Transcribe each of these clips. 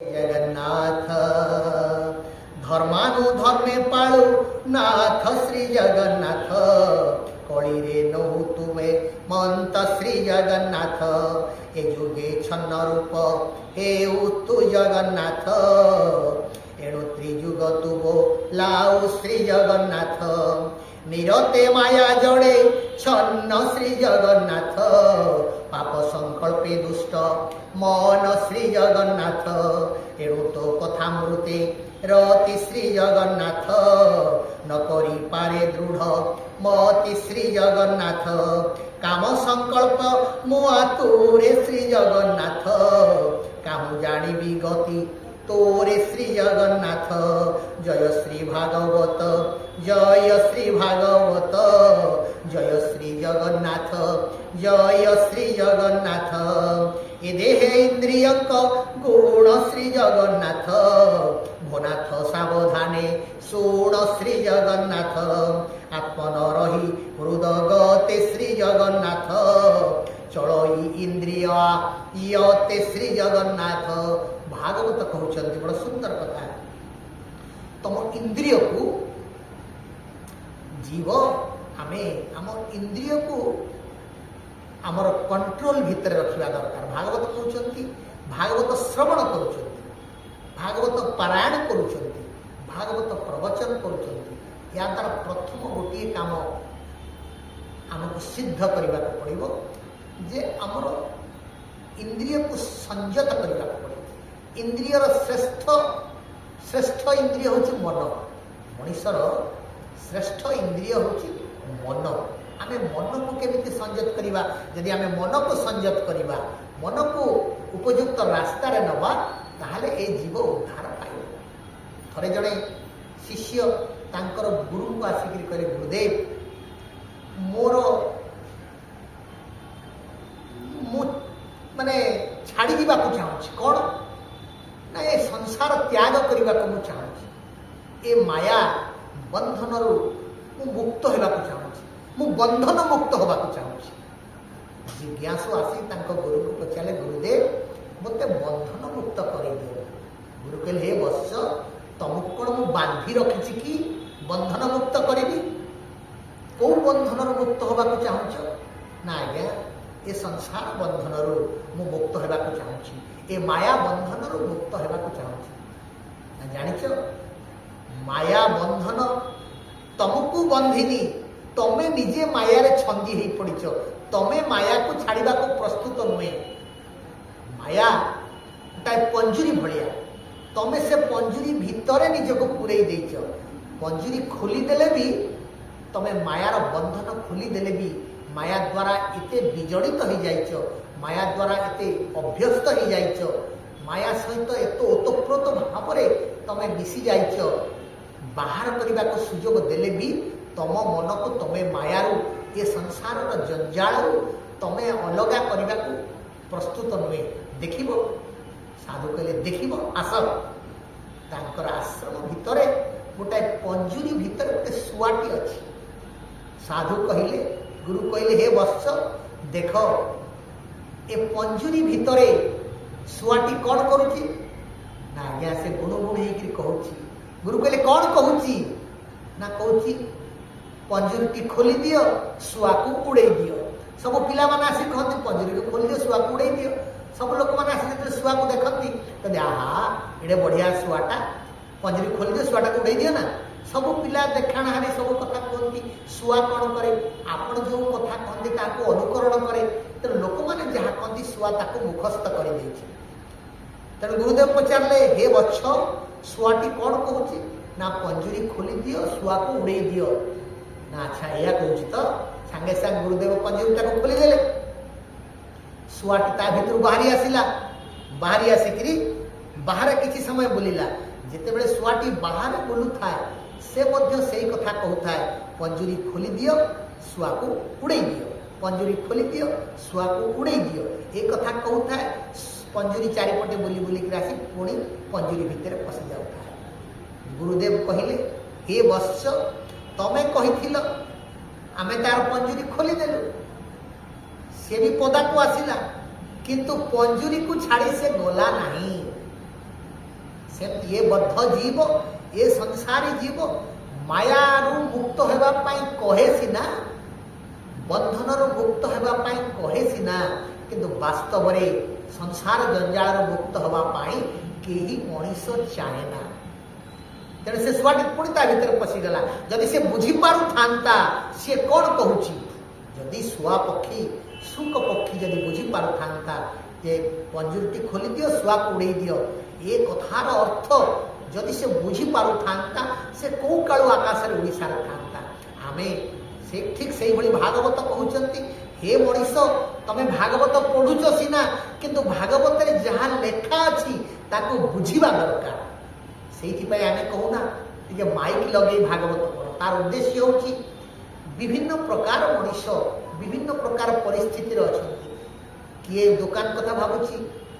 जगन्नाथ धर्मानु धर्मे पाळु नाथ श्री जगन्नाथ कली रे नहु तुमे मंत श्री जगन्नाथ ए जुगे छन्न रूप हे तु जगन्नाथ एणु त्रिजुग तुबो लाउ श्री जगन्नाथ निरते माया जड़े छन्न श्री जगन्नाथ पाप संकल्पे दुष्ट मन श्री जगन्नाथ एणु तो कथा मृते रति श्री जगन्नाथ न करी पारे दृढ़ मति श्री जगन्नाथ काम संकल्प मुआ तोरे श्री जगन्नाथ काहू जानिबी गति तोरे श्री जगन्नाथ जय श्री भागवत जय श्री भागवत जय श्री जगन्नाथ जय श्री जगन्नाथ ए देह इंद्रिय गुण श्री जगन्नाथ भोनाथ सावधाने सुण श्री जगन्नाथ आत्मन रही हृदगते श्री जगन्नाथ चलई इंद्रिय यते श्री जगन्नाथ भागवत कहते बड़ सुंदर कथा तुम इंद्रिय को जीव आमे आम इंद्रिय को आमर कंट्रोल भितर रखा दरकार भागवत कहते भागवत श्रवण कर भागवत पारायण कर भागवत प्रवचन कर द्वारा प्रथम गोटे काम आमको सिद्ध करने को पड़ो जे आमर इंद्रिय को संयत करने को पड़ो इंद्रियर श्रेष्ठ श्रेष्ठ इंद्रिय हूँ मन मनीषर श्रेष्ठ इंद्रिय हूँ मन आम मन को केमिति संयत करवा यदि आम मन को संयत करवा मन को उपयुक्त रास्तार नवा ताहले ए जीव उद्धार पाइब थरे जड़े शिष्य तांकर गुरु को आसिक कहे गुरुदेव मोर माने छाड़ी दिबाकु चाहूँ कौन ना ये संसार त्याग करने को चाहूँ ए माया बंधन रु मुक्त होगा चाहूँ मु बंधन मुक्त होगा चाहूँ जिज्ञासु आसी गुरु को पचारे गुरुदेव मत बंधन मुक्त कर दियो गुरु कहले हे वत्स तुमको कौन मु बांधी रखी कि बंधन मुक्त करी कौ बंधन मुक्त होगा चाहूँ ना आज्ञा ये संसार बंधन रु मुक्त होगा चाहूँ ए माया बंधन रु मुक्त होगा चाहूँ जानिच माया बंधन तुमको बंधिनी तमे निजे माया रे छंदी ही पड़िच तमे माया को छाड़वा को प्रस्तुत नुहे माया गोटाए पंजुरी भाया तमे से पंजुरी भितर निजक पूरे देच पंजुरी खोलीदेले भी तमे मायार बंधन खोलीदेले भी माया द्वारा एते विजड़ित हो जाइच माया द्वारा एते अभ्यस्त हो जाइच माया सहित एत ओतप्रोत भाव तमे मिसी जाइच बाहर करने को सुजोग देले भी तम मन को तमे मायारू ये संसार जंजाल तमे अलगा करने को प्रस्तुत नुहे देख साधु कहले देख आस तांकर आश्रम भितर गोटाए पंजुरी भितर गोटे शुआटी अच्छी साधु कहले गुरु कहले हे वत्स देख ए पंजुरी भितर शुआटी कौन करुची ना आज्ञा से गुण गुण हो गुरु कहले कौन कहूची ना कहूची पंजुरी खोली दियो शुआ को उड़े दियो सब पिला माने आसी कहते पंजुरी को खोली दियो शुआ को उड़े दियो सब लोक मैंने आसी शुआ को देखती कहते आहा एडे बढ़िया शुआटा पंजुरी खोली दियो शुआटा को उड़े दियो ना सब पिला देखाणाहारी सब कथा कहती शुआ कौन करे आपण जो कथा कहते ताको अनुकरण करे तेणु लोक मैंने जहाँ कहती शुआ ताको मुखस्थ कर तेणु गुरुदेव पचारे हे वत्स शुआटी कौन कहूँ ना पंजुरी खोली दियो शुआ को उड़े दियो ना अच्छा या कहूँ तो सांगे सांग गुरुदेव पंजुरीटा को खोलीदेले शुआटी ता भीतर बाहरी आसिकी बाहर किसी समय बुलिला जिते बड़े शुआटी बाहर बुलू थाए से से कथा कहूए पंजुरी खोली दियो शुआ को उड़े दियो पंजुरी खोली दियो शुआ को उड़े दियो ये कथा कहूए पंजुरी चारिपटे बुली बुलिक आसी पुणी पंजुरी भितर पशि जाऊे गुरुदेव कहले हे वत्स तमे कही आमे तार पंजुरी खोलीदेलु सी भी पदा को आसला किंतु पंजुरी को छाड़ी से गला नहीं ସେମିତି ଏ ବଦ୍ଧ ଜୀବ, ଏ ସଂସାରୀ ଜୀବ ମାୟାରୁ ମୁକ୍ତ ହେବା ପାଇଁ କହେ ସିନା, ବନ୍ଧନରୁ ମୁକ୍ତ ହେବା ପାଇଁ କହେ ସିନା, କିନ୍ତୁ ବାସ୍ତବରେ ସଂସାର ଜଞ୍ଜାଳରୁ ମୁକ୍ତ ହେବା ପାଇଁ କେହି ମଣିଷ ଚାହେଁ ନା। ତେଣୁ ସେ ଛୁଆଟି ପୁଣି ତା ଭିତରେ ପଶିଗଲା। ଯଦି ସେ ବୁଝିପାରୁଥାନ୍ତା ସିଏ କ'ଣ କହୁଛି, ଯଦି ଶୁଆ ପକ୍ଷୀ ଶୁକ ପକ୍ଷୀ ଯଦି ବୁଝିପାରୁଥାନ୍ତା ଯେ ପଞ୍ଜୁରୀଟି ଖୋଲିଦିଅ ଶୁଆକୁ ଉଡ଼େଇ ଦିଅ, ଏ କଥାର ଅର୍ଥ ଯଦି ସେ ବୁଝିପାରୁଥାନ୍ତା ସେ କୋଉ କାଳୁ ଆକାଶରେ ଉଡ଼ି ସାରିଥାନ୍ତା। ଆମେ ସେ ଠିକ୍ ସେଇଭଳି ଭାଗବତ କହୁଛନ୍ତି, ହେ ମଣିଷ ତମେ ଭାଗବତ ପଢ଼ୁଛ ସିନା, କିନ୍ତୁ ଭାଗବତରେ ଯାହା ଲେଖା ଅଛି ତାକୁ ବୁଝିବା ଦରକାର। ସେଇଥିପାଇଁ ଆମେ କହୁନା ଟିକେ ମାଇକ୍ ଲଗେଇ ଭାଗବତ ପଢ଼। ତାର ଉଦ୍ଦେଶ୍ୟ ହେଉଛି ବିଭିନ୍ନ ପ୍ରକାର ମଣିଷ ବିଭିନ୍ନ ପ୍ରକାର ପରିସ୍ଥିତିରେ ଅଛନ୍ତି। କିଏ ଦୋକାନ କଥା ଭାବୁଛି,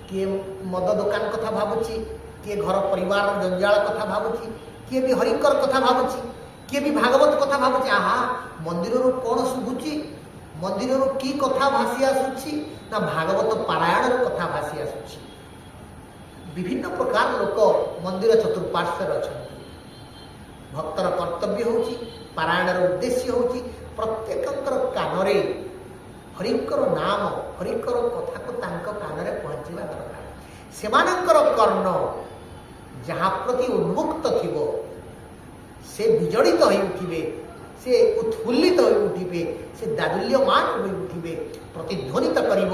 କିଏ ମଦ ଦୋକାନ କଥା ଭାବୁଛି, କିଏ ଘର ପରିବାରର ଜଞ୍ଜାଳ କଥା ଭାବୁଛି, କିଏ ବି ହରିଙ୍କର କଥା ଭାବୁଛି, କିଏ ବି ଭାଗବତ କଥା ଭାବୁଛି। ଆହା ମନ୍ଦିରରୁ କ'ଣ ଶୁଭୁଛି, ମନ୍ଦିରରୁ କି କଥା ଭାସି ଆସୁଛି ନା ଭାଗବତ ପାରାୟଣର କଥା ଭାସି ଆସୁଛି। ବିଭିନ୍ନ ପ୍ରକାର ଲୋକ ମନ୍ଦିର ଚତୁଃପାର୍ଶ୍ୱରେ ଅଛନ୍ତି। ଭକ୍ତର କର୍ତ୍ତବ୍ୟ ହେଉଛି, ପାରାୟଣର ଉଦ୍ଦେଶ୍ୟ ହେଉଛି ପ୍ରତ୍ୟେକଙ୍କର କାନରେ ହରିଙ୍କର ନାମ ହରିଙ୍କର କଥାକୁ ତାଙ୍କ କାନରେ ପହଞ୍ଚିବା ଦରକାର। ସେମାନଙ୍କର କର୍ଣ୍ଣ ଯାହା ପ୍ରତି ଉନ୍ମୁକ୍ତ ଥିବ ସେ ବିଜଡ଼ିତ ହୋଇ ଉଠିବେ, ସେ ଉତ୍ଫୁଲ୍ଲିତ ହୋଇ ଉଠିବେ, ସେ ଦାଦୁଲ୍ୟମାନ ହୋଇ ଉଠିବେ, ପ୍ରତିଧ୍ୱନିତ କରିବ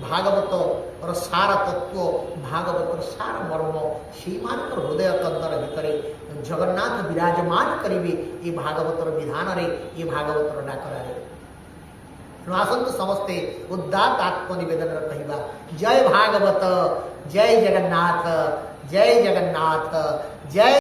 ଭାଗବତର ସାର ତତ୍ତ୍ୱ, ଭାଗବତର ସାର ମର୍ମ। ସେଇମାନଙ୍କର ହୃଦୟ କନ୍ଦର ଭିତରେ ଜଗନ୍ନାଥ ବିରାଜମାନ କରିବେ ଏ ଭାଗବତର ବିଧାନରେ, ଏ ଭାଗବତର ଡାକରାରେ। ତେଣୁ ଆସନ୍ତୁ ସମସ୍ତେ ଉଦାତ୍ତ ଆତ୍ମନିବେଦନରେ କହିବା, ଜୟ ଭାଗବତ, ଜୟ ଜଗନ୍ନାଥ, ଜୟ ଜଗନ୍ନାଥ, ଜୟ